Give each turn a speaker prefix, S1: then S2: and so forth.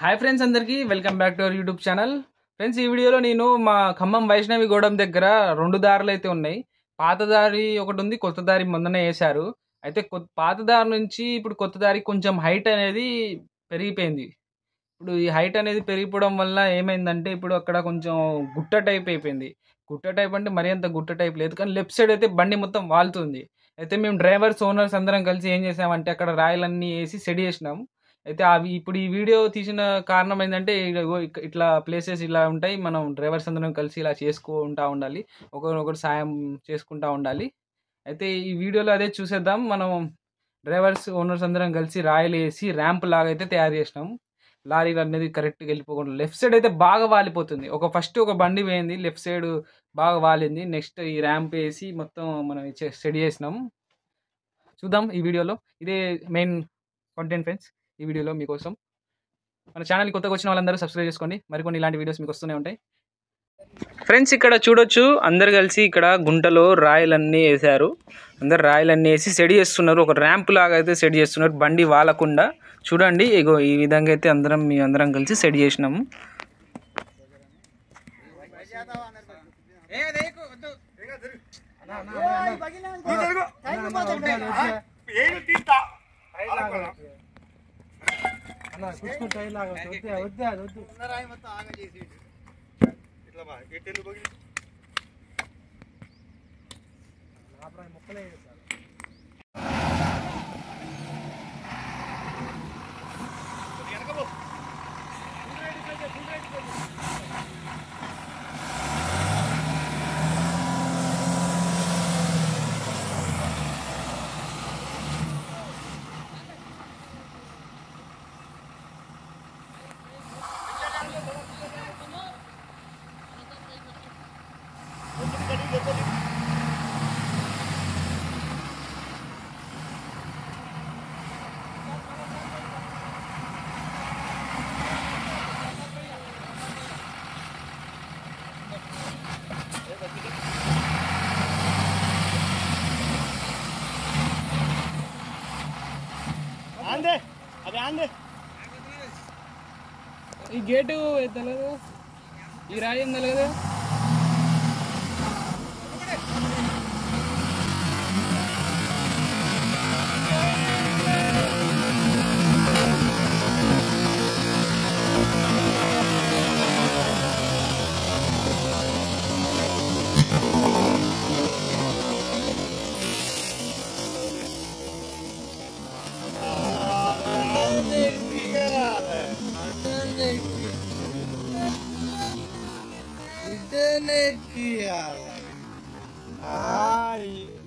S1: Hi friends, అందరికీ welcome back to our YouTube channel. Friends, ఈ వీడియోలో నేను మా ఖమ్మం వైష్ణవి గూడెం దగ్గర 2 దారులు అయితే ఉన్నాయి. పాత దారి ఒకటి ఉంది, కొత్త దారి మొన్ననే వేశారు. అయితే పాత దారి నుంచి ఇప్పుడు కొత్త దారికి కొంచెం హైట్ అనేది పెరిగిపోయింది. ఇప్పుడు ఈ హైట్ అనేది పెరిగిపోవడం వల్ల ఏమైందంటే ఇప్పుడు అక్కడ కొంచెం గుట్ట టైప్ అయిపోయింది. గుట్ట టైప్ అంటే మరీ అంత గుట్ట టైప్ లేదు, కానీ లెఫ్ట్ సైడ్ అయితే బండి మొత్తం వాలుతుంది. అయితే మేము డ్రైవర్స్, ఓనర్స్ అందరం కలిసి ఏం చేసామంటే అక్కడ రాయలన్నీ వేసి సెట్ చేసినాం. అయితే అవి ఇప్పుడు ఈ వీడియో తీసిన కారణం ఏంటంటే ఇట్లా ప్లేసెస్ ఇలా ఉంటాయి. మనం డ్రైవర్స్ అందరం కలిసి ఇలా చేసుకుంటా ఉండాలి. ఒకరినొకరు సాయం చేసుకుంటా ఉండాలి. అయితే ఈ వీడియోలో అదే చూసేద్దాం. మనం డ్రైవర్స్, ఓనర్స్ అందరం కలిసి రాయలు వేసి ర్యాంప్ లాగా అయితే తయారు చేసినాం. లారీలు అనేది కరెక్ట్గా వెళ్ళిపోకుండా లెఫ్ట్ సైడ్ అయితే బాగా వాలిపోతుంది. ఫస్ట్ ఒక బండి పోయింది, లెఫ్ట్ సైడ్ బాగా వాలింది. నెక్స్ట్ ఈ ర్యాంప్ వేసి మొత్తం మనం సెట్ చేసినాం. చూద్దాం ఈ వీడియోలో. ఇదే మెయిన్ కంటెంట్ ఫ్రెండ్స్. ఈ వీడియోలో మీకోసం మన ఛానల్కి కొత్తగా వచ్చిన వాళ్ళందరూ సబ్స్క్రైబ్ చేసుకోండి. మరికొన్ని ఇలాంటి వీడియోస్ మీకు వస్తూనే ఉంటాయి. ఫ్రెండ్స్, ఇక్కడ చూడొచ్చు, అందరు కలిసి ఇక్కడ గుంటలో రాయలన్నీ వేశారు. అందరు రాయలన్నీ వేసి సెట్ చేస్తున్నారు. ఒక ర్యాంప్ లాగా అయితే సెట్ చేస్తున్నారు, బండి వాలకుండా. చూడండి, ఇగో ఈ విధంగా అయితే అందరం కలిసి సెట్ చేసినాము. ఈ గేటు తెలియదు, ఈ రాయి ఏం తెలియదు.
S2: Ay.